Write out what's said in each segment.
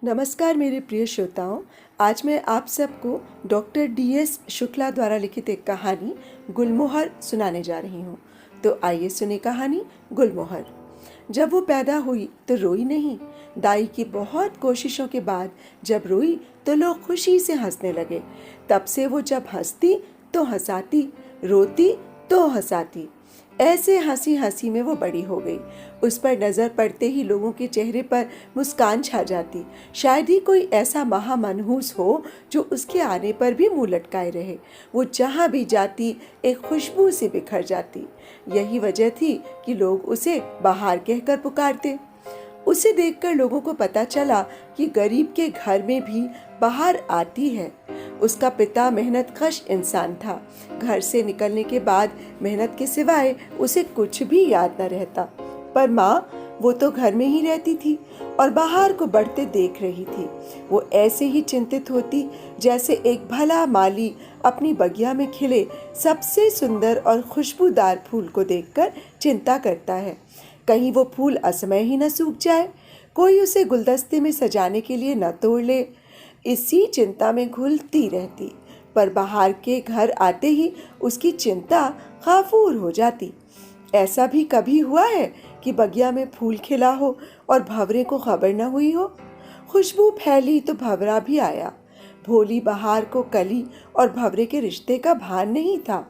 नमस्कार मेरे प्रिय श्रोताओं। आज मैं आप सबको डॉक्टर DS शुक्ला द्वारा लिखित एक कहानी गुलमोहर सुनाने जा रही हूँ। तो आइए सुने कहानी गुलमोहर। जब वो पैदा हुई तो रोई नहीं। दाई की बहुत कोशिशों के बाद जब रोई तो लोग खुशी से हंसने लगे। तब से वो जब हंसती तो हंसाती, रोती तो हंसाती। ऐसे हंसी हंसी में वो बड़ी हो गई। उस पर नजर पड़ते ही लोगों के चेहरे पर मुस्कान छा जाती। शायद ही कोई ऐसा महामनहूस हो जो उसके आने पर भी मुंह लटकाए रहे। वो जहाँ भी जाती एक खुशबू से बिखर जाती। यही वजह थी कि लोग उसे बहार कहकर पुकारते। उसे देखकर लोगों को पता चला कि गरीब के घर में भी बहार आती है। उसका पिता मेहनतकश इंसान था। घर से निकलने के बाद मेहनत के सिवाय उसे कुछ भी याद न रहता। पर माँ, वो तो घर में ही रहती थी और बहार को बढ़ते देख रही थी। वो ऐसे ही चिंतित होती जैसे एक भला माली अपनी बगिया में खिले सबसे सुंदर और खुशबूदार फूल को देखकर चिंता करता है। कहीं वो फूल असमय ही न सूख जाए, कोई उसे गुलदस्ते में सजाने के लिए न तोड़ ले। इसी चिंता में घुलती रहती। पर बहार के घर आते ही उसकी चिंता खाफूर हो जाती। ऐसा भी कभी हुआ है कि बगिया में फूल खिला हो और भंवरे को खबर न हुई हो। खुशबू फैली तो भंवरा भी आया। भोली बहार को कली और भंवरे के रिश्ते का भान नहीं था।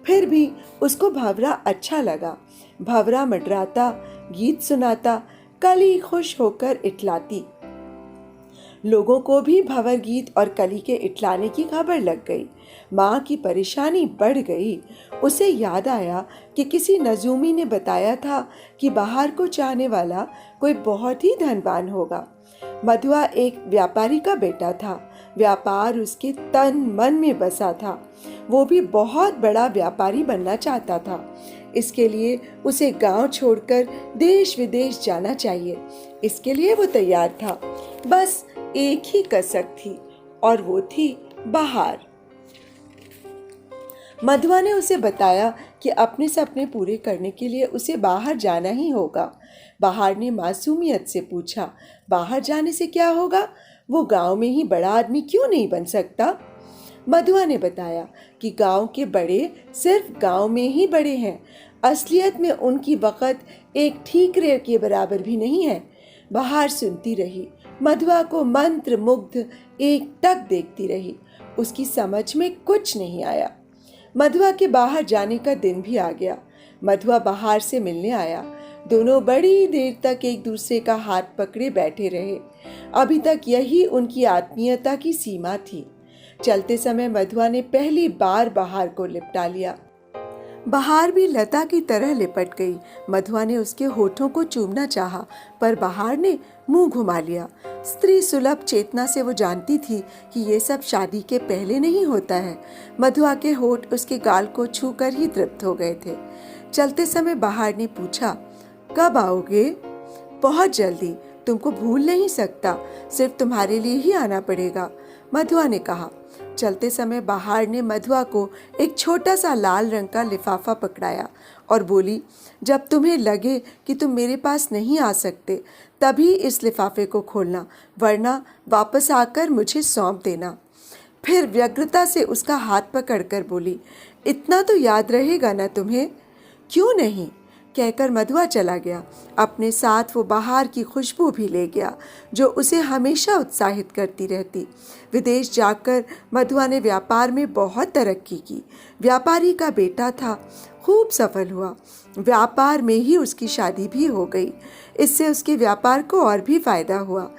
फिर भी उसको भंवरा अच्छा लगा। भंवरा मंडराता, गीत सुनाता, कली खुश होकर इटलाती। लोगों को भी भंवर गीत और कली के इटलाने की खबर लग गई। माँ की परेशानी बढ़ गई। उसे याद आया कि किसी नजूमी ने बताया था कि बहार को चाहने वाला कोई बहुत ही धनवान होगा। मधुआ एक व्यापारी का बेटा था। व्यापार उसके तन मन में बसा था। वो भी बहुत बड़ा व्यापारी बनना चाहता था। इसके लिए उसे गांव छोड़कर देश विदेश जाना चाहिए। इसके लिए वो तैयार था। बस एक ही कसक थी और वो थी बहार। मधुआ ने उसे बताया कि अपने सपने पूरे करने के लिए उसे बाहर जाना ही होगा। बहार ने मासूमियत से पूछा, बाहर जाने से क्या होगा? वो गांव में ही बड़ा आदमी क्यों नहीं बन सकता? मधुआ ने बताया कि गांव के बड़े सिर्फ गांव में ही बड़े हैं। असलियत में उनकी वक़्त एक ठीकरे के बराबर भी नहीं है। बहार सुनती रही। मधुआ को मंत्र मुग्ध एक टक देखती रही। उसकी समझ में कुछ नहीं आया। मधुआ के बाहर जाने का दिन भी आ गया। मधुआ बहार से मिलने आया। दोनों बड़ी देर तक एक दूसरे का हाथ पकड़े बैठे रहे। अभी तक यही उनकी आत्मीयता की सीमा थी। चलते समय मधुआ ने पहली बार बहार को लिपटा लिया। बहार भी लता की तरह लिपट गई। मधुआ ने उसके होठों को चूमना चाहा, पर बहार ने मुंह घुमा लिया। स्त्री सुलभ चेतना से वो जानती थी कि ये सब शादी के पहले नहीं होता है। मधुआ के होठ उसके गाल को छूकर ही तृप्त हो गए थे। चलते समय बहार ने पूछा, कब आओगे? बहुत जल्दी, तुमको भूल नहीं सकता, सिर्फ तुम्हारे लिए ही आना पड़ेगा, मधुआ ने कहा। चलते समय बहार ने मधुआ को एक छोटा सा लाल रंग का लिफाफा पकड़ाया और बोली, जब तुम्हें लगे कि तुम मेरे पास नहीं आ सकते तभी इस लिफाफे को खोलना, वरना वापस आकर मुझे सौंप देना। फिर व्यग्रता से उसका हाथ पकड़कर बोली, इतना तो याद रहेगा ना तुम्हें? क्यों नहीं, कहकर मधुआ चला गया। अपने साथ वो बहार की खुशबू भी ले गया जो उसे हमेशा उत्साहित करती रहती। विदेश जाकर मधुआ ने व्यापार में बहुत तरक्की की। व्यापारी का बेटा था, खूब सफल हुआ। व्यापार में ही उसकी शादी भी हो गई। इससे उसके व्यापार को और भी फायदा हुआ।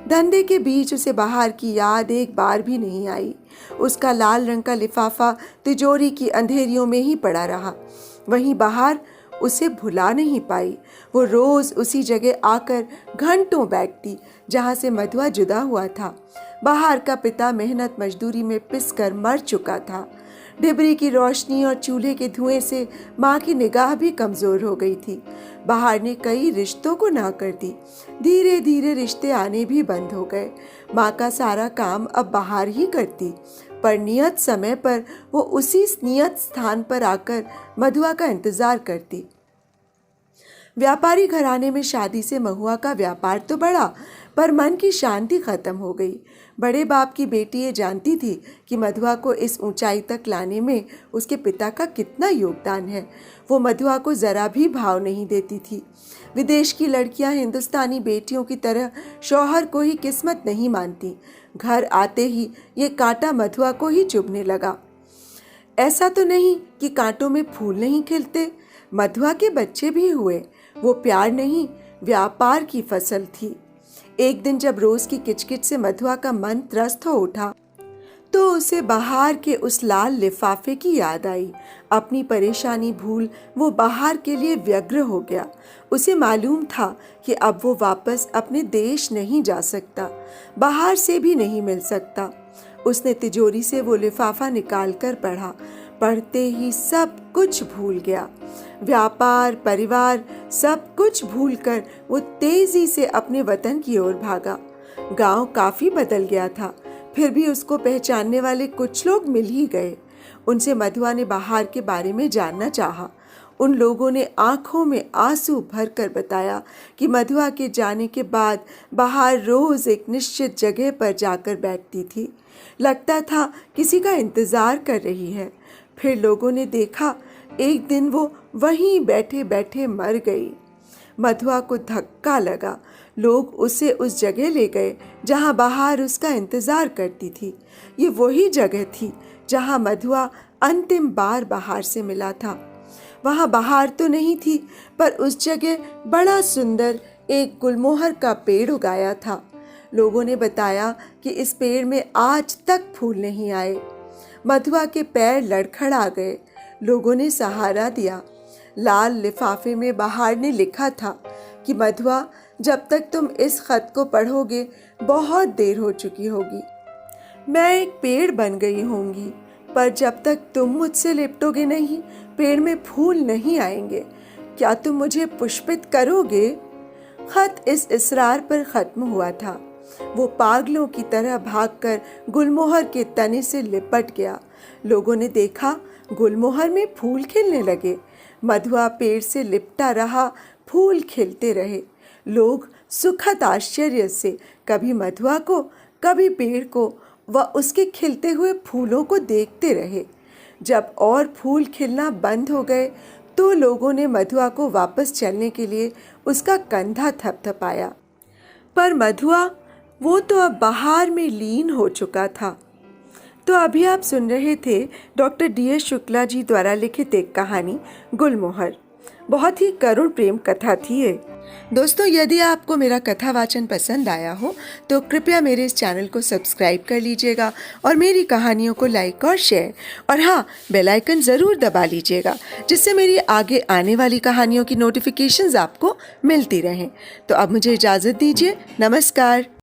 धंधे के बीच उसे बहार की याद एक बार भी नहीं आई। उसका लाल रंग का लिफाफा तिजोरी की अंधेरियों में ही पड़ा रहा। वहीं बहार उसे भुला नहीं पाई। वो रोज उसी जगह आकर घंटों बैठती जहाँ से मधुआ जुदा हुआ था। बहार का पिता मेहनत मजदूरी में पिसकर मर चुका था। डिबरी की रोशनी और चूल्हे के धुएं से माँ की निगाह भी कमजोर हो गई थी। बहार ने कई रिश्तों को ना कर दी। धीरे धीरे रिश्ते आने भी बंद हो गए। माँ का सारा काम अब बहार ही करती, पर नियत समय पर वो उसी नियत स्थान पर आकर मधुआ का इंतजार करती। व्यापारी घराने में शादी से महुआ का व्यापार तो बढ़ा, पर मन की शांति खत्म हो गई। बड़े बाप की बेटी ये जानती थी कि मधुआ को इस ऊंचाई तक लाने में उसके पिता का कितना योगदान है। वो मधुआ को जरा भी भाव नहीं देती थी। विदेश की लड़कियां हिंदुस्तानी बेटियों की तरह शौहर को ही किस्मत नहीं मानती। घर आते ही ये कांटा मधुआ को ही चुभने लगा। ऐसा तो नहीं कि कांटों में फूल नहीं खिलते, मधुआ के बच्चे भी हुए। वो प्यार नहीं, व्यापार की फसल थी। एक दिन जब रोज की किचकिच से मधुआ का मन त्रस्त हो उठा तो उसे बाहर के उस लाल लिफाफे की याद आई। अपनी परेशानी भूल वो बाहर के लिए व्यग्र हो गया। उसे मालूम था कि अब वो वापस अपने देश नहीं जा सकता, बाहर से भी नहीं मिल सकता। उसने तिजोरी से वो लिफाफा निकालकर पढ़ा। पढ़ते ही सब कुछ भूल गया। व्यापार, परिवार, सब कुछ भूलकर वो तेजी से अपने वतन की ओर भागा। गांव काफी बदल गया था, फिर भी उसको पहचानने वाले कुछ लोग मिल ही गए। उनसे मधुआ ने बाहर के बारे में जानना चाहा। उन लोगों ने आंखों में आंसू भरकर बताया कि मधुआ के जाने के बाद बाहर रोज एक निश्चित जगह पर जाकर बैठती थी। लगता था किसी का इंतजार कर रही है। फिर लोगों ने देखा एक दिन वो वहीं बैठे बैठे मर गई। मधुआ को धक्का लगा। लोग उसे उस जगह ले गए जहां बाहर उसका इंतजार करती थी। ये वही जगह थी जहां मधुआ अंतिम बार बाहर से मिला था। वहां बाहर तो नहीं थी, पर उस जगह बड़ा सुंदर एक गुलमोहर का पेड़ उगाया था। लोगों ने बताया कि इस पेड़ में आज तक फूल नहीं आए। मधुआ के पैर लड़खड़ा गए। लोगों ने सहारा दिया। लाल लिफाफे में बाहर ने लिखा था कि मधुआ, जब तक तुम इस खत को पढ़ोगे बहुत देर हो चुकी होगी। मैं एक पेड़ बन गई होंगी, पर जब तक तुम मुझसे लिपटोगे नहीं, पेड़ में फूल नहीं आएंगे। क्या तुम मुझे पुष्पित करोगे? खत इस इसरार पर खत्म हुआ था। वो पागलों की तरह भागकर गुलमोहर के तने से लिपट गया। लोगों ने देखा गुलमोहर में फूल खिलने लगे। मधुआ पेड़ से लिपटा रहा, फूल खिलते रहे। लोग सुखद आश्चर्य से कभी मधुआ को, कभी पेड़ को व उसके खिलते हुए फूलों को देखते रहे। जब और फूल खिलना बंद हो गए तो लोगों ने मधुआ को वापस चलने के लिए उसका कंधा थपथपाया। पर मधुआ, वो तो अब बाहर में लीन हो चुका था। तो अभी आप सुन रहे थे डॉक्टर DS शुक्ला जी द्वारा लिखित एक कहानी गुलमोहर। बहुत ही करुण प्रेम कथा थी ये। दोस्तों, यदि आपको मेरा कथा वाचन पसंद आया हो तो कृपया मेरे इस चैनल को सब्सक्राइब कर लीजिएगा और मेरी कहानियों को लाइक और शेयर, और हाँ, बेल आइकन ज़रूर दबा लीजिएगा, जिससे मेरी आगे आने वाली कहानियों की नोटिफिकेशंस आपको मिलती रहें। तो अब मुझे इजाज़त दीजिए। नमस्कार।